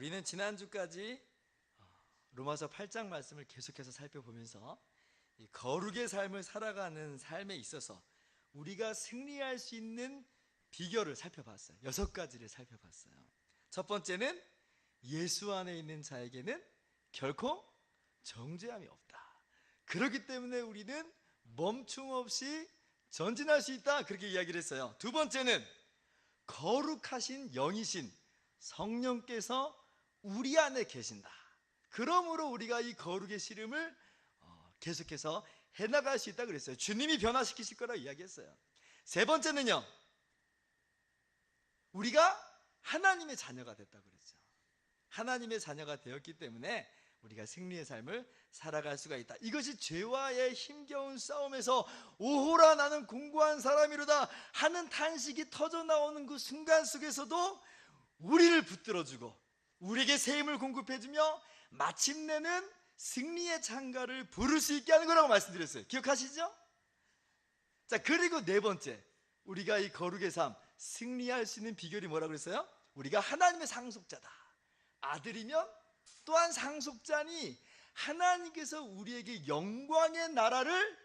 우리는 지난주까지 로마서 8장 말씀을 계속해서 살펴보면서 이 거룩의 삶을 살아가는 삶에 있어서 우리가 승리할 수 있는 비결을 살펴봤어요. 6가지를 살펴봤어요. 첫 번째는 예수 안에 있는 자에게는 결코 정죄함이 없다. 그렇기 때문에 우리는 멈춤 없이 전진할 수 있다, 그렇게 이야기를 했어요. 두 번째는 거룩하신 영이신 성령께서 우리 안에 계신다. 그러므로 우리가 이 거룩의 씨름을 계속해서 해나갈 수 있다 그랬어요. 주님이 변화시키실 거라고 이야기했어요. 세 번째는요, 우리가 하나님의 자녀가 됐다고 그랬죠. 하나님의 자녀가 되었기 때문에 우리가 승리의 삶을 살아갈 수가 있다. 이것이 죄와의 힘겨운 싸움에서 오호라 나는 공고한 사람이로다 하는 탄식이 터져나오는 그 순간 속에서도 우리를 붙들어주고 우리에게 새 힘을 공급해주며 마침내는 승리의 창가를 부를 수 있게 하는 거라고 말씀드렸어요. 기억하시죠? 자, 그리고 네 번째, 우리가 이 거룩의 삶 승리할 수 있는 비결이 뭐라고 그랬어요? 우리가 하나님의 상속자다. 아들이면 또한 상속자니 하나님께서 우리에게 영광의 나라를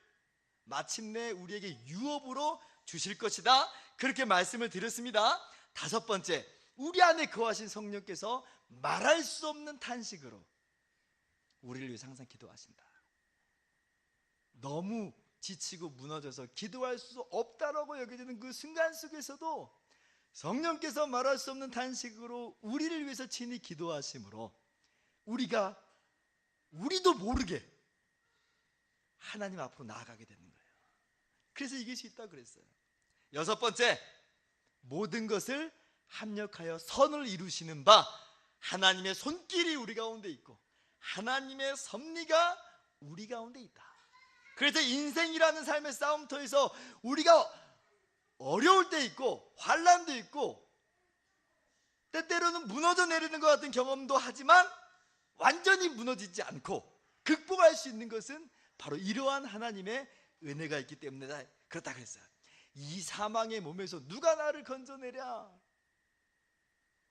마침내 우리에게 유업으로 주실 것이다, 그렇게 말씀을 드렸습니다. 다섯 번째, 우리 안에 거하신 성령께서 말할 수 없는 탄식으로 우리를 위해서 항상 기도하신다. 너무 지치고 무너져서 기도할 수 없다라고 여겨지는 그 순간 속에서도 성령께서 말할 수 없는 탄식으로 우리를 위해서 친히 기도하심으로 우리도 모르게 하나님 앞으로 나아가게 되는 거예요. 그래서 이길 수 있다고 그랬어요. 여섯 번째, 모든 것을 합력하여 선을 이루시는 바 하나님의 손길이 우리 가운데 있고 하나님의 섭리가 우리 가운데 있다. 그래서 인생이라는 삶의 싸움터에서 우리가 어려울 때 있고 환난도 있고 때때로는 무너져 내리는 것 같은 경험도 하지만 완전히 무너지지 않고 극복할 수 있는 것은 바로 이러한 하나님의 은혜가 있기 때문에 그렇다 그랬어요. 이 사망의 몸에서 누가 나를 건져내랴.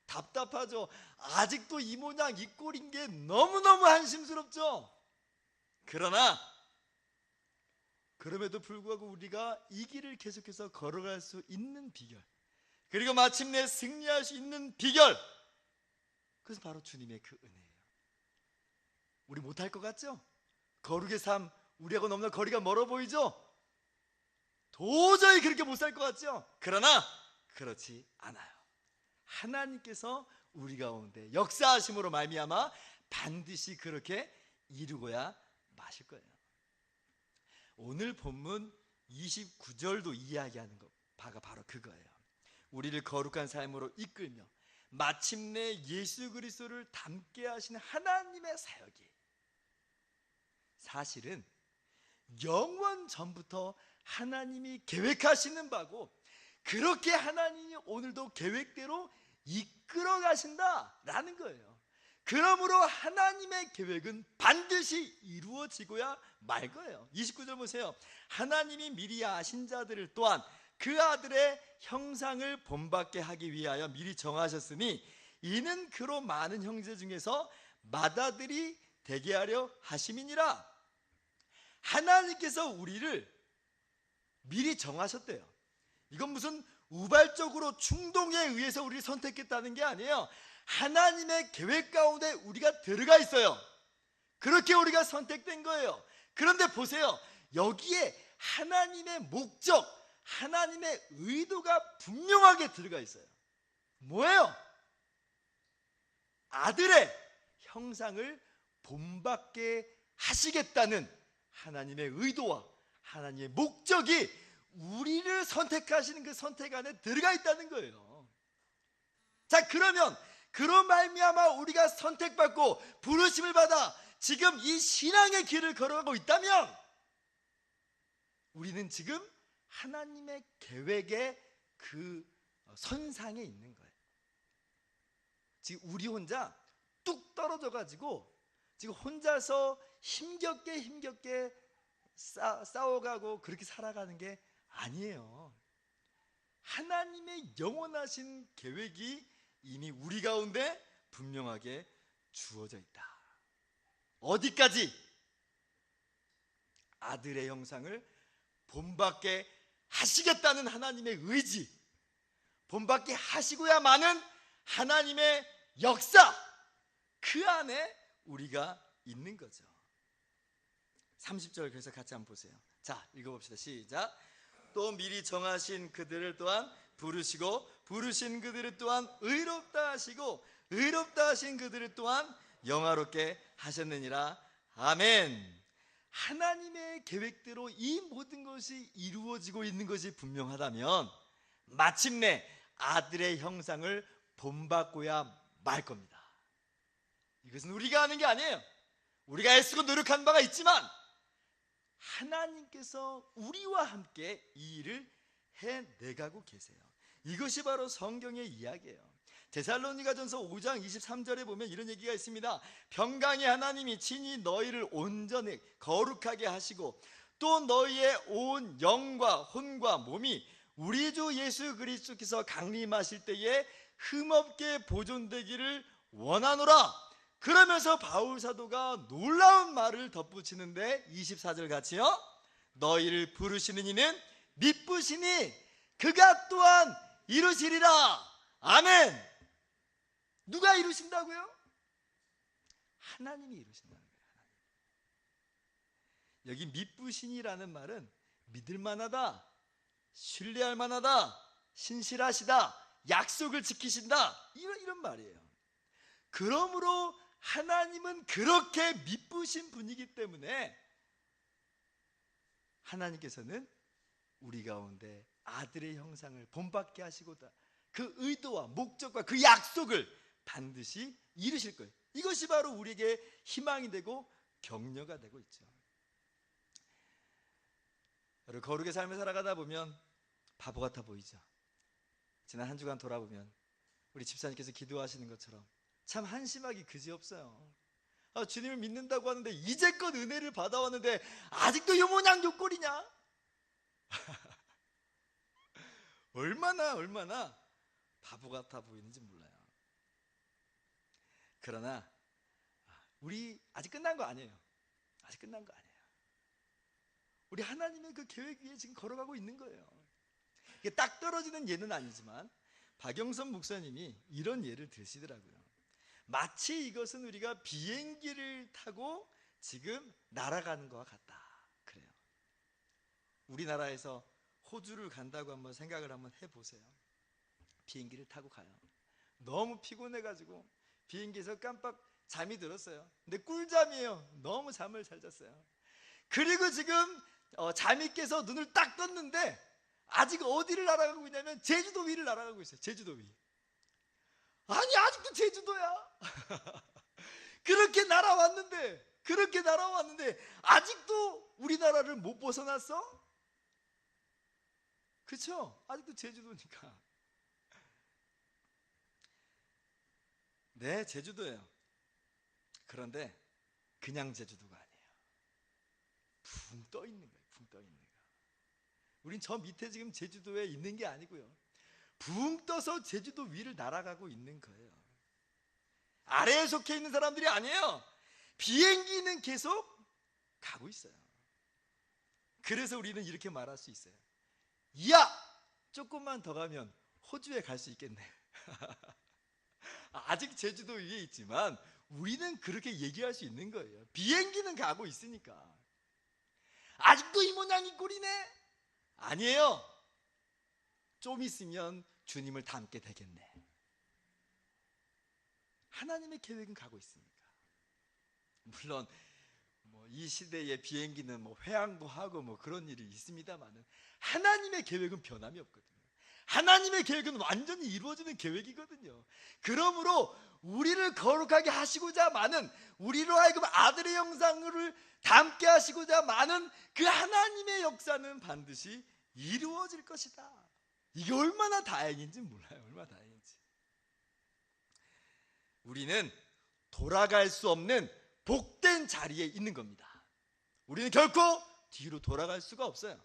답답하죠. 아직도 이 모양 이 꼴인 게 너무너무 한심스럽죠. 그러나 그럼에도 불구하고 우리가 이 길을 계속해서 걸어갈 수 있는 비결, 그리고 마침내 승리할 수 있는 비결, 그것은 바로 주님의 그 은혜예요. 우리 못할 것 같죠? 거룩의 삶, 우리하고 너무나 거리가 멀어 보이죠? 도저히 그렇게 못 살 것 같죠? 그러나 그렇지 않아요. 하나님께서 우리 가운데 역사하심으로 말미암아 반드시 그렇게 이루고야 마실 거예요. 오늘 본문 29절도 이야기하는 바가 바로 그거예요. 우리를 거룩한 삶으로 이끌며 마침내 예수 그리스도를 닮게 하시는 하나님의 사역이 사실은 영원 전부터 하나님이 계획하시는 바고, 그렇게 하나님이 오늘도 계획대로 이끌어 가신다라는 거예요. 그러므로 하나님의 계획은 반드시 이루어지고야 말 거예요. 29절 보세요. 하나님이 미리 아신 자들을 또한 그 아들의 형상을 본받게 하기 위하여 미리 정하셨으니 이는 그로 많은 형제 중에서 맏아들이 되게 하려 하심이니라. 하나님께서 우리를 미리 정하셨대요. 이건 무슨 우발적으로 충동에 의해서 우리를 선택했다는 게 아니에요. 하나님의 계획 가운데 우리가 들어가 있어요. 그렇게 우리가 선택된 거예요. 그런데 보세요, 여기에 하나님의 목적, 하나님의 의도가 분명하게 들어가 있어요. 뭐예요? 아들의 형상을 본받게 하시겠다는 하나님의 의도와 하나님의 목적이 우리를 선택하시는 그 선택 안에 들어가 있다는 거예요. 자, 그러면 그런 말미암아 우리가 선택받고 부르심을 받아 지금 이 신앙의 길을 걸어가고 있다면 우리는 지금 하나님의 계획의 그 선상에 있는 거예요. 지금 우리 혼자 뚝 떨어져 가지고 지금 혼자서 힘겹게 싸워가고 그렇게 살아가는 게 아니에요. 하나님의 영원하신 계획이 이미 우리 가운데 분명하게 주어져 있다. 어디까지? 아들의 형상을 본받게 하시겠다는 하나님의 의지, 본받게 하시고야만은 하나님의 역사, 그 안에 우리가 있는 거죠. 30절 그래서 같이 한번 보세요. 자, 읽어봅시다. 시작. 또 미리 정하신 그들을 또한 부르시고 부르신 그들을 또한 의롭다 하시고 의롭다 하신 그들을 또한 영화롭게 하셨느니라. 아멘. 하나님의 계획대로 이 모든 것이 이루어지고 있는 것이 분명하다면 마침내 아들의 형상을 본받고야 말 겁니다. 이것은 우리가 하는 게 아니에요. 우리가 애쓰고 노력한 바가 있지만 하나님께서 우리와 함께 이 일을 해내가고 계세요. 이것이 바로 성경의 이야기예요. 데살로니가전서 5장 23절에 보면 이런 얘기가 있습니다. 평강의 하나님이 친히 너희를 온전히 거룩하게 하시고 또 너희의 온 영과 혼과 몸이 우리 주 예수 그리스도께서 강림하실 때에 흠없게 보존되기를 원하노라. 그러면서 바울 사도가 놀라운 말을 덧붙이는데 24절 같이요. 너희를 부르시는 이는 미쁘시니 그가 또한 이루시리라. 아멘. 누가 이루신다고요? 하나님이 이루신다는 거예요. 여기 미쁘시니라는 말은 믿을 만하다, 신뢰할 만하다, 신실하시다, 약속을 지키신다, 이런 말이에요. 그러므로 하나님은 그렇게 미쁘신 분이기 때문에 하나님께서는 우리 가운데 아들의 형상을 본받게 하시고다 그 의도와 목적과 그 약속을 반드시 이루실 거예요. 이것이 바로 우리에게 희망이 되고 격려가 되고 있죠. 여러분, 거룩의 삶을 살아가다 보면 바보 같아 보이죠. 지난 한 주간 돌아보면 우리 집사님께서 기도하시는 것처럼 참 한심하기 그지없어요. 주님을 믿는다고 하는데 이제껏 은혜를 받아왔는데 아직도 요 모양 요 꼴이냐? 얼마나 바보 같아 보이는지 몰라요. 그러나 우리 아직 끝난 거 아니에요. 아직 끝난 거 아니에요. 우리 하나님의 그 계획 위에 지금 걸어가고 있는 거예요. 이게 딱 떨어지는 예는 아니지만 박영선 목사님이 이런 예를 드시더라고요. 마치 이것은 우리가 비행기를 타고 지금 날아가는 것과 같다 그래요. 우리나라에서 호주를 간다고 한번 생각을 한번 해보세요. 비행기를 타고 가요. 너무 피곤해가지고 비행기에서 깜빡 잠이 들었어요. 근데 꿀잠이에요. 너무 잠을 잘 잤어요. 그리고 지금 잠이 깨서 눈을 딱 떴는데 아직 어디를 날아가고 있냐면 제주도 위를 날아가고 있어요. 제주도 위. 아니 아직도 제주도야. 그렇게 날아왔는데 아직도 우리나라를 못 벗어났어? 그렇죠? 아직도 제주도니까. 네, 제주도예요. 그런데 그냥 제주도가 아니에요. 붕 떠 있는 거예요. 붕 떠 있는 거. 우린 저 밑에 지금 제주도에 있는 게 아니고요. 붕 떠서 제주도 위를 날아가고 있는 거예요. 아래에 속해 있는 사람들이 아니에요. 비행기는 계속 가고 있어요. 그래서 우리는 이렇게 말할 수 있어요. 야! 조금만 더 가면 호주에 갈 수 있겠네. 아직 제주도 위에 있지만 우리는 그렇게 얘기할 수 있는 거예요. 비행기는 가고 있으니까. 아직도 이 모양 이 꼴이네? 아니에요. 좀 있으면 주님을 닮게 되겠네. 하나님의 계획은 가고 있으니까. 물론 이 시대의 비행기는 회항도 하고 그런 일이 있습니다만은 하나님의 계획은 변함이 없거든요. 하나님의 계획은 완전히 이루어지는 계획이거든요. 그러므로 우리를 거룩하게 하시고자 많은, 우리로 하여금 아들의 형상을 닮게 하시고자 많은 그 하나님의 역사는 반드시 이루어질 것이다. 이게 얼마나 다행인지 몰라요. 얼마나 다행인지. 우리는 돌아갈 수 없는 복된 자리에 있는 겁니다. 우리는 결코 뒤로 돌아갈 수가 없어요.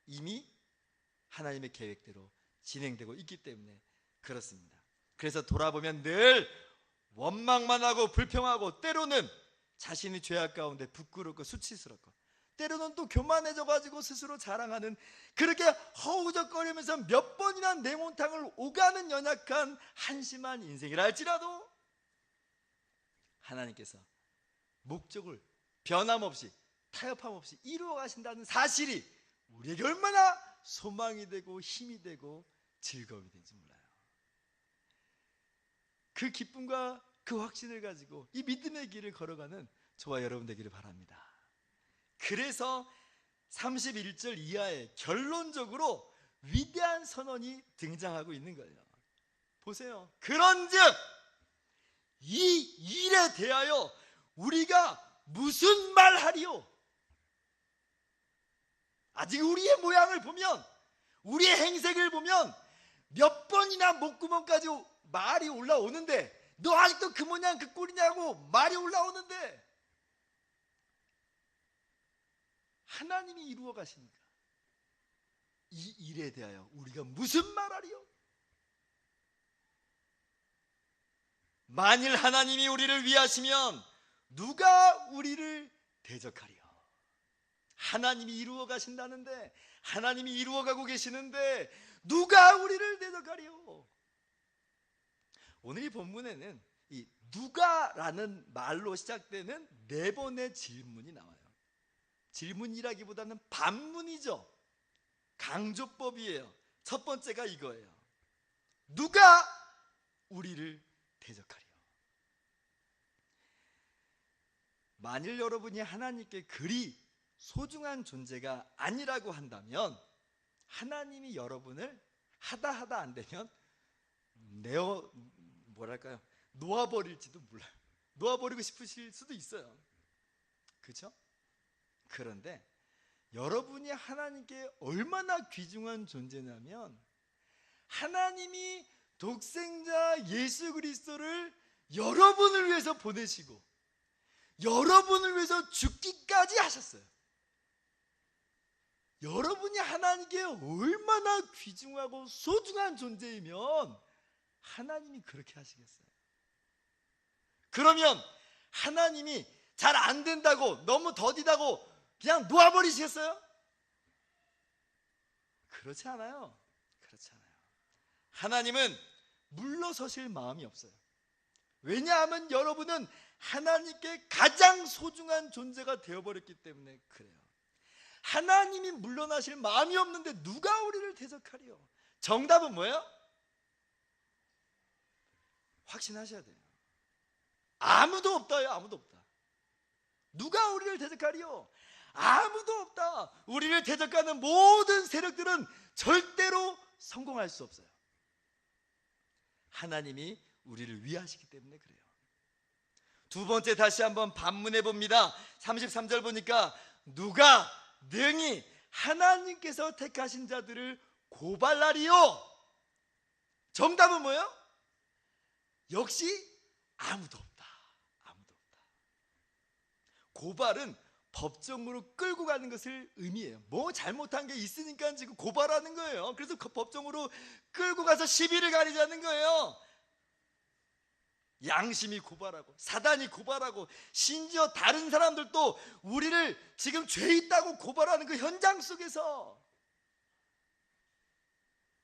이미 하나님의 계획대로 진행되고 있기 때문에 그렇습니다. 그래서 돌아보면 늘 원망만 하고 불평하고, 때로는 자신이 죄악 가운데 부끄럽고 수치스럽고, 때로는 또 교만해져 가지고 스스로 자랑하는, 그렇게 허우적거리면서 몇 번이나 냉온탕을 오가는 연약한 한심한 인생이라 할지라도 하나님께서 목적을 변함없이 타협함 없이 이루어 가신다는 사실이 우리에게 얼마나 소망이 되고 힘이 되고 즐거움이 되는지 몰라요. 그 기쁨과 그 확신을 가지고 이 믿음의 길을 걸어가는 저와 여러분 되기를 바랍니다. 그래서 31절 이하에 결론적으로 위대한 선언이 등장하고 있는 거예요. 보세요. 그런즉 이 일에 대하여 우리가 무슨 말하리요? 아직 우리의 모양을 보면, 우리의 행색을 보면 몇 번이나 목구멍까지 말이 올라오는데, 너 아직도 그 모양 그 꼴이냐고 말이 올라오는데, 하나님이 이루어 가시니까 이 일에 대하여 우리가 무슨 말하리요? 만일 하나님이 우리를 위하시면 누가 우리를 대적하리요? 하나님이 이루어 가신다는데, 하나님이 이루어 가고 계시는데 누가 우리를 대적하리요? 오늘 이 본문에는 이 누가라는 말로 시작되는 4번의 질문이 나와요. 질문이라기보다는 반문이죠. 강조법이에요. 첫 번째가 이거예요. 누가 우리를 대적하리요? 만일 여러분이 하나님께 그리 소중한 존재가 아니라고 한다면, 하나님이 여러분을 하다 안 되면 놓아버릴지도 몰라요. 놓아버리고 싶으실 수도 있어요. 그렇죠? 그런데 여러분이 하나님께 얼마나 귀중한 존재냐면, 하나님이 독생자 예수 그리스도를 여러분을 위해서 보내시고 여러분을 위해서 죽기까지 하셨어요. 여러분이 하나님께 얼마나 귀중하고 소중한 존재이면 하나님이 그렇게 하시겠어요? 그러면 하나님이 잘 안 된다고, 너무 더디다고 그냥 놓아버리시겠어요? 그렇지 않아요. 그렇지 않아요. 하나님은 물러서실 마음이 없어요. 왜냐하면 여러분은 하나님께 가장 소중한 존재가 되어버렸기 때문에 그래요. 하나님이 물러나실 마음이 없는데 누가 우리를 대적하리요? 정답은 뭐예요? 확신하셔야 돼요. 아무도 없다요. 아무도 없다. 누가 우리를 대적하리요? 아무도 없다. 우리를 대적하는 모든 세력들은 절대로 성공할 수 없어요. 하나님이 우리를 위하시기 때문에 그래요. 두 번째, 다시 한번 반문해 봅니다. 33절 보니까 누가 능히 하나님께서 택하신 자들을 고발하리요? 정답은 뭐예요? 역시 아무도 없다. 아무도 없다. 고발은 법정으로 끌고 가는 것을 의미해요. 뭐 잘못한 게 있으니까 지금 고발하는 거예요. 그래서 그 법정으로 끌고 가서 시비를 가리자는 거예요. 양심이 고발하고 사단이 고발하고 심지어 다른 사람들도 우리를 지금 죄 있다고 고발하는 그 현장 속에서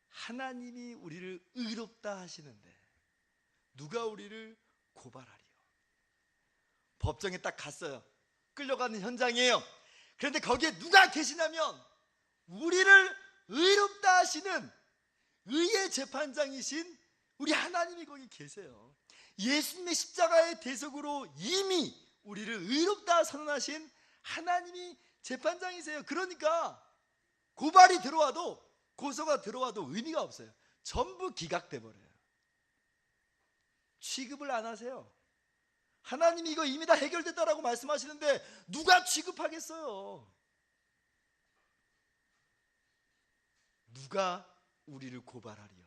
하나님이 우리를 의롭다 하시는데 누가 우리를 고발하리요? 법정에 딱 갔어요. 끌려가는 현장이에요. 그런데 거기에 누가 계시냐면 우리를 의롭다 하시는 의의 재판장이신 우리 하나님이 거기 계세요. 예수님의 십자가의 대속으로 이미 우리를 의롭다 선언하신 하나님이 재판장이세요. 그러니까 고발이 들어와도, 고소가 들어와도 의미가 없어요. 전부 기각돼 버려요. 취급을 안 하세요. 하나님이 이거 이미 다 해결됐다라고 말씀하시는데 누가 취급하겠어요? 누가 우리를 고발하리요?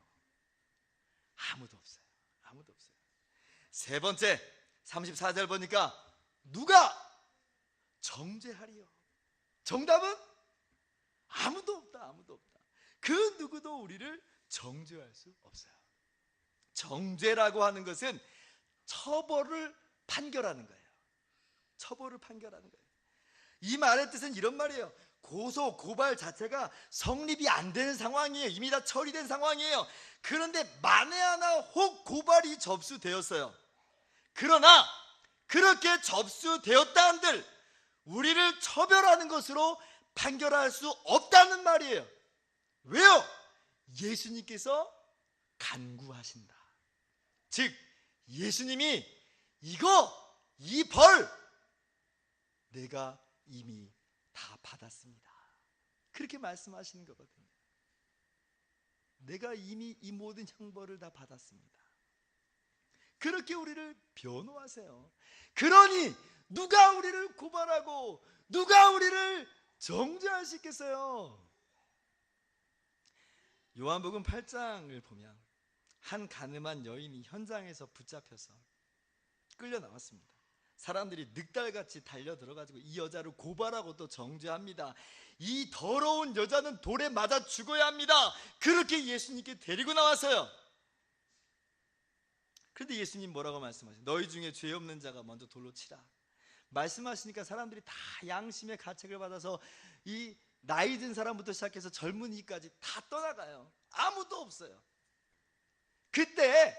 아무도 없어요. 아무도 없어요. 세 번째, 34절 보니까 누가 정죄하리요? 정답은 아무도 없다. 아무도 없다. 그 누구도 우리를 정죄할 수 없어요. 정죄라고 하는 것은 처벌을 판결하는 거예요. 처벌을 판결하는 거예요. 이 말의 뜻은 이런 말이에요. 고소, 고발 자체가 성립이 안 되는 상황이에요. 이미 다 처리된 상황이에요. 그런데 만에 하나 혹 고발이 접수되었어요. 그러나 그렇게 접수되었다 한들 우리를 처벌하는 것으로 판결할 수 없다는 말이에요. 왜요? 예수님께서 간구하신다. 즉 예수님이 이 벌 내가 이미 다 받았습니다. 그렇게 말씀하시는 거거든요. 내가 이미 이 모든 형벌을 다 받았습니다. 그렇게 우리를 변호하세요. 그러니 누가 우리를 고발하고 누가 우리를 정죄할 수 있겠어요? 요한복음 8장을 보면 한 가늠한 여인이 현장에서 붙잡혀서 끌려 나왔습니다. 사람들이 늑달같이 달려들어가지고 이 여자를 고발하고 또 정죄합니다. 이 더러운 여자는 돌에 맞아 죽어야 합니다. 그렇게 예수님께 데리고 나왔어요. 그런데 예수님 뭐라고 말씀하세요? 너희 중에 죄 없는 자가 먼저 돌로 치라. 말씀하시니까 사람들이 다 양심의 가책을 받아서 이 나이 든 사람부터 시작해서 젊은이까지 다 떠나가요. 아무도 없어요. 그때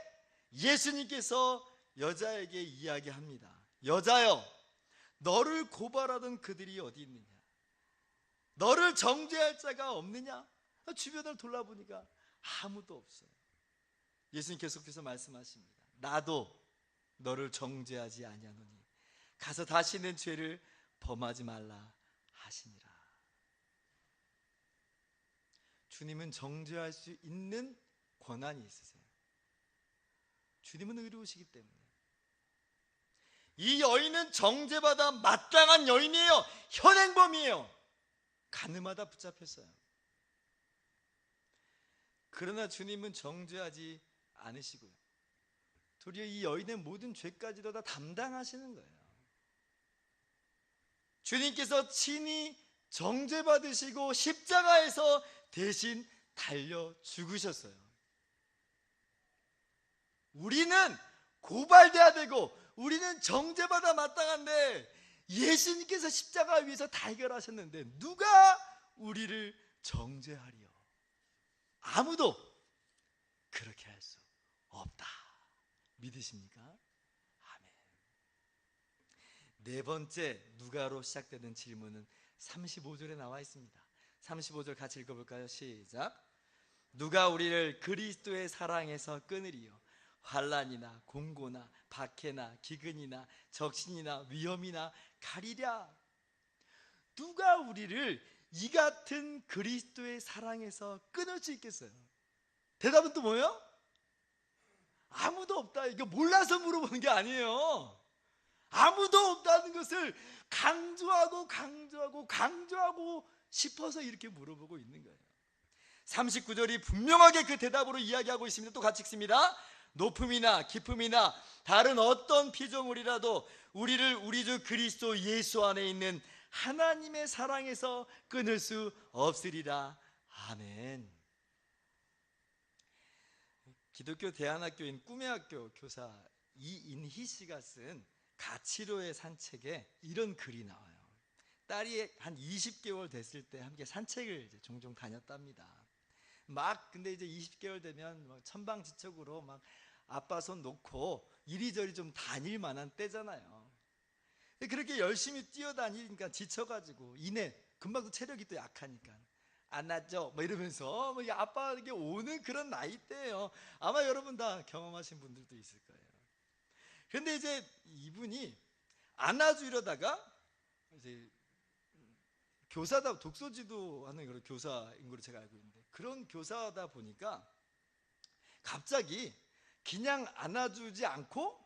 예수님께서 여자에게 이야기합니다. 여자여, 너를 고발하던 그들이 어디 있느냐? 너를 정죄할 자가 없느냐? 주변을 돌아보니까 아무도 없어요. 예수님 계속해서 말씀하십니다. 나도 너를 정죄하지 아니하노니 가서 다시는 죄를 범하지 말라 하시니라. 주님은 정죄할 수 있는 권한이 있으세요. 주님은 의로우시기 때문에. 이 여인은 정죄받아 마땅한 여인이에요. 현행범이에요. 가늠하다 붙잡혔어요. 그러나 주님은 정죄하지 않으시고요. 도리어 이 여인의 모든 죄까지도 다 담당하시는 거예요. 주님께서 친히 정죄받으시고 십자가에서 대신 달려 죽으셨어요. 우리는 고발돼야 되고 우리는 정죄받아 마땅한데 예수님께서 십자가 위에서 다 해결하셨는데 누가 우리를 정죄하리요? 아무도 그렇게 할 수 없다. 믿으십니까? 아멘. 네 번째 누가로 시작되는 질문은 35절에 나와 있습니다. 35절 같이 읽어볼까요? 시작. 누가 우리를 그리스도의 사랑에서 끊으리요? 환난이나 공고나 박해나 기근이나 적신이나 위험이나 가리랴. 누가 우리를 이 같은 그리스도의 사랑에서 끊을 수 있겠어요? 대답은 또 뭐예요? 아무도 없다. 이거 몰라서 물어보는 게 아니에요. 아무도 없다는 것을 강조하고 싶어서 이렇게 물어보고 있는 거예요. 39절이 분명하게 그 대답으로 이야기하고 있습니다. 또 같이 읽습니다. 높음이나 깊음이나 다른 어떤 피조물이라도 우리를 우리 주 그리스도 예수 안에 있는 하나님의 사랑에서 끊을 수 없으리라. 아멘. 기독교 대안학교인 꿈의 학교 교사 이인희 씨가 쓴 가치로의 산책에 이런 글이 나와요. 딸이 한 20개월 됐을 때 함께 산책을 이제 종종 다녔답니다. 근데 이제 20개월 되면 막 천방지축으로 막 아빠 손 놓고 이리저리 좀 다닐 만한 때잖아요. 그렇게 열심히 뛰어다니니까 지쳐가지고 금방 또 체력이 또 약하니까 안아줘 뭐 이러면서 아빠에게 오는 그런 나이대예요. 아마 여러분 다 경험하신 분들도 있을 거예요. 그런데 이제 이분이 안아주려다가 이제 교사다, 독서지도 하는 그런 교사인 걸로 제가 알고 있는데, 그런 교사다 보니까 갑자기 그냥 안아주지 않고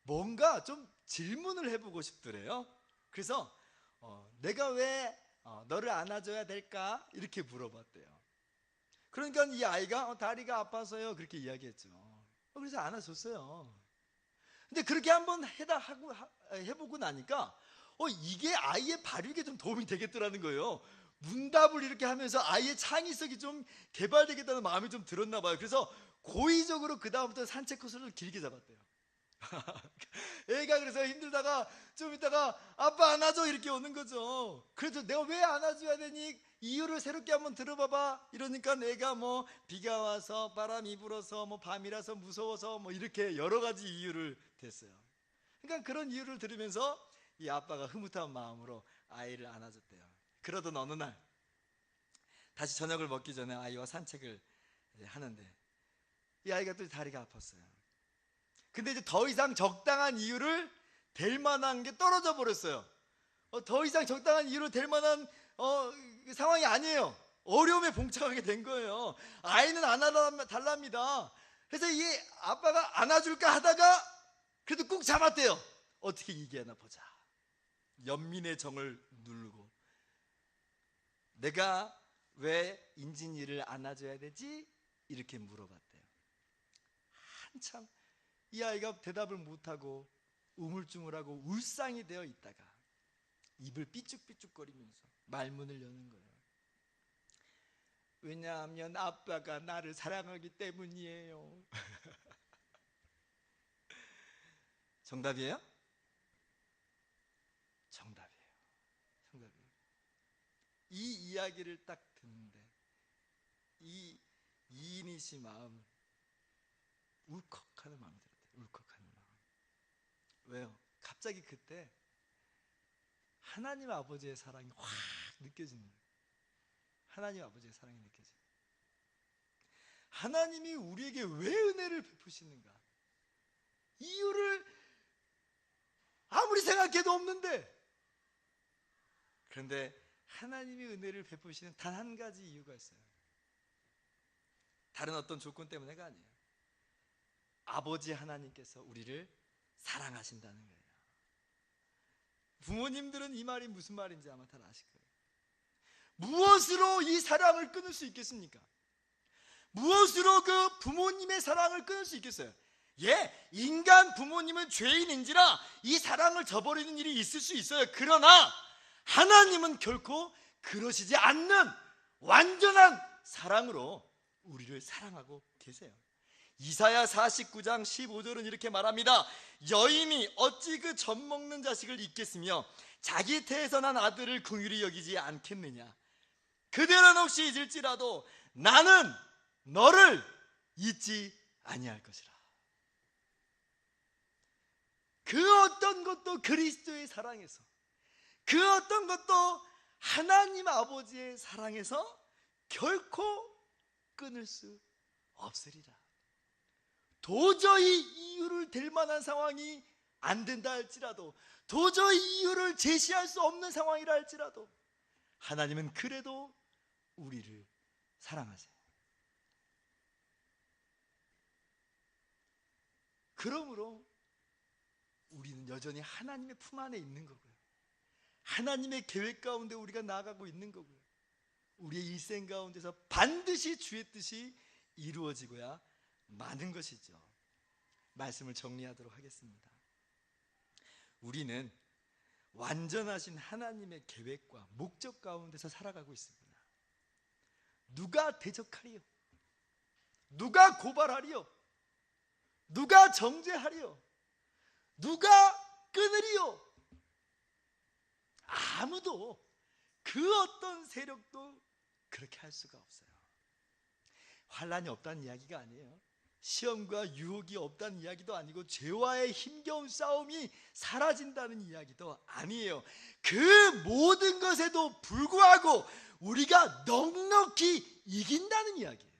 뭔가 좀 질문을 해보고 싶더래요. 그래서 내가 왜 너를 안아줘야 될까? 이렇게 물어봤대요. 그러니까 이 아이가 다리가 아파서요 그렇게 이야기했죠. 그래서 안아줬어요. 근데 그렇게 한번 해보고 나니까 이게 아이의 발육에 좀 도움이 되겠더라는 거예요. 문답을 이렇게 하면서 아이의 창의성이 좀 개발되겠다는 마음이 좀 들었나 봐요. 그래서 고의적으로 그 다음부터 산책 코스를 길게 잡았대요. 애가 그래서 힘들다가 좀 있다가 아빠 안아줘 이렇게 오는 거죠. 그래서 내가 왜 안아줘야 되니? 이유를 새롭게 한번 들어봐봐. 이러니까 애가 뭐 비가 와서 바람이 불어서 뭐 밤이라서 무서워서 뭐 이렇게 여러 가지 이유를 댔어요. 그러니까 그런 이유를 들으면서 이 아빠가 흐뭇한 마음으로 아이를 안아줬대요. 그러던 어느 날 다시 저녁을 먹기 전에 아이와 산책을 하는데 이 아이가 또 다리가 아팠어요. 근데 이제 더 이상 적당한 이유를 댈 만한 게 떨어져 버렸어요. 더 이상 적당한 이유를 댈 만한 상황이 아니에요. 어려움에 봉착하게 된 거예요. 아이는 안아달랍니다. 그래서 이 아빠가 안아줄까 하다가 그래도 꾹 잡았대요. 어떻게 이기나 보자. 연민의 정을 누르고 내가 왜 인진이를 안아줘야 되지? 이렇게 물어봤대요. 한참 이 아이가 대답을 못하고 우물쭈물하고 울상이 되어 있다가 입을 삐죽삐죽거리면서 말문을 여는 거예요. 왜냐하면 아빠가 나를 사랑하기 때문이에요. 정답이에요? 정답이에요. 정답이에요. 이 이야기를 딱 듣는데 이 이인희 씨 마음 울컥하는 마음이 들었대요. 울컥하는 마음. 왜요? 갑자기 그때 하나님 아버지의 사랑이 확 느껴지는 거예요. 하나님 아버지의 사랑이 느껴져요. 하나님이 우리에게 왜 은혜를 베푸시는가? 이유를 아무리 생각해도 없는데, 그런데 하나님이 은혜를 베푸시는 단 한 가지 이유가 있어요. 다른 어떤 조건 때문에가 아니에요. 아버지 하나님께서 우리를 사랑하신다는 거예요. 부모님들은 이 말이 무슨 말인지 아마 다 아실 거예요. 무엇으로 이 사랑을 끊을 수 있겠습니까? 무엇으로 그 부모님의 사랑을 끊을 수 있겠어요? 예, 인간 부모님은 죄인인지라 이 사랑을 저버리는 일이 있을 수 있어요. 그러나 하나님은 결코 그러시지 않는 완전한 사랑으로 우리를 사랑하고 계세요. 이사야 49장 15절은 이렇게 말합니다. 여인이 어찌 그 젖 먹는 자식을 잊겠으며 자기 태에서 난 아들을 긍휼히 여기지 않겠느냐. 그들은 혹시 잊을지라도 나는 너를 잊지 아니할 것이라. 그 어떤 것도 그리스도의 사랑에서, 그 어떤 것도 하나님 아버지의 사랑에서 결코 끊을 수 없으리라. 도저히 이유를 댈 만한 상황이 안 된다 할지라도, 도저히 이유를 제시할 수 없는 상황이라 할지라도 하나님은 그래도 우리를 사랑하세요. 그러므로 우리는 여전히 하나님의 품 안에 있는 거고요. 하나님의 계획 가운데 우리가 나아가고 있는 거고요. 우리의 일생 가운데서 반드시 주의 뜻이 이루어지고야 마는 것이죠. 말씀을 정리하도록 하겠습니다. 우리는 완전하신 하나님의 계획과 목적 가운데서 살아가고 있습니다. 누가 대적하리요? 누가 고발하리요? 누가 정죄하리요? 누가 끊으리요? 아무도, 그 어떤 세력도 그렇게 할 수가 없어요. 환난이 없다는 이야기가 아니에요. 시험과 유혹이 없다는 이야기도 아니고 죄와의 힘겨운 싸움이 사라진다는 이야기도 아니에요. 그 모든 것에도 불구하고 우리가 넉넉히 이긴다는 이야기예요.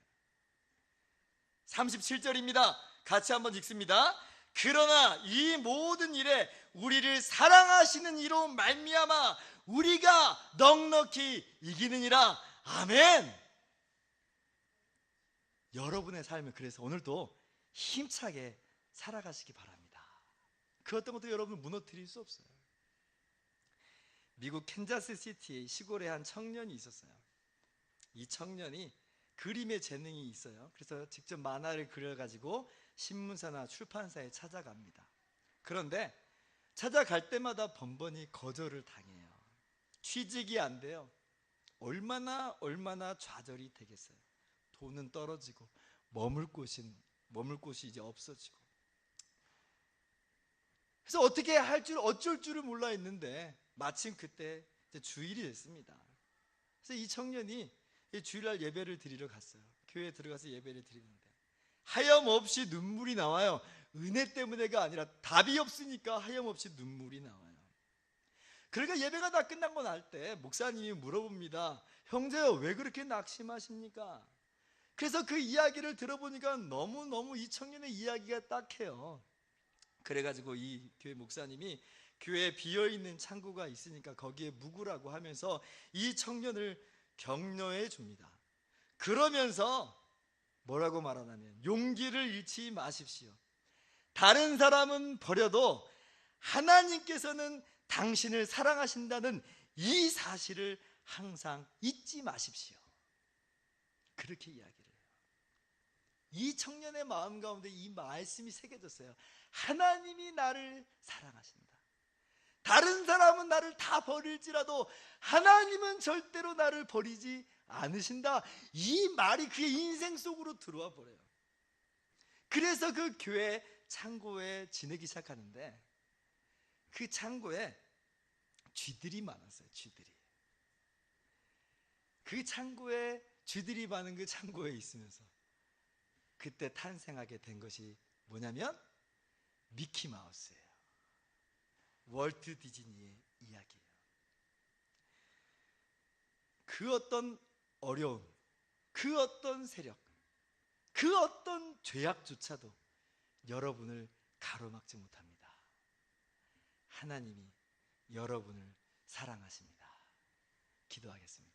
37절입니다. 같이 한번 읽습니다. 그러나 이 모든 일에 우리를 사랑하시는 이로 말미암아 우리가 넉넉히 이기느니라. 아멘. 여러분의 삶을 그래서 오늘도 힘차게 살아가시기 바랍니다. 그 어떤 것도 여러분을 무너뜨릴 수 없어요. 미국 캔자스 시티의 시골에 한 청년이 있었어요. 이 청년이 그림의 재능이 있어요. 그래서 직접 만화를 그려가지고 신문사나 출판사에 찾아갑니다. 그런데 찾아갈 때마다 번번이 거절을 당해요. 취직이 안 돼요. 얼마나 좌절이 되겠어요. 돈은 떨어지고 머물 곳이 이제 없어지고. 그래서 어떻게 할 줄 어쩔 줄을 몰라 했는데 마침 그때 이제 주일이 됐습니다. 그래서 이 청년이 주일날 예배를 드리러 갔어요. 교회에 들어가서 예배를 드리는데 하염없이 눈물이 나와요. 은혜 때문에가 아니라 답이 없으니까 하염없이 눈물이 나와요. 그러니까 예배가 다 끝나고 날 때 목사님이 물어봅니다. 형제요, 왜 그렇게 낙심하십니까? 그래서 그 이야기를 들어보니까 너무너무 이 청년의 이야기가 딱해요. 그래가지고 이 교회 목사님이 교회에 비어있는 창고가 있으니까 거기에 묵으라고 하면서 이 청년을 격려해 줍니다. 그러면서 뭐라고 말하냐면 용기를 잃지 마십시오. 다른 사람은 버려도 하나님께서는 당신을 사랑하신다는 이 사실을 항상 잊지 마십시오. 그렇게 이야기를 해요. 이 청년의 마음 가운데 이 말씀이 새겨졌어요. 하나님이 나를 사랑하신다. 다른 사람은 나를 다 버릴지라도 하나님은 절대로 나를 버리지 않으신다. 이 말이 그의 인생 속으로 들어와 버려요. 그래서 그 교회 창고에 지내기 시작하는데 그 창고에 쥐들이 많았어요. 쥐들이. 그 창고에 쥐들이 많은 그 창고에 있으면서 그때 탄생하게 된 것이 뭐냐면 미키마우스예요. 월트 디즈니의 이야기예요. 그 어떤 어려움, 그 어떤 세력, 그 어떤 죄악조차도 여러분을 가로막지 못합니다. 하나님이 여러분을 사랑하십니다. 기도하겠습니다.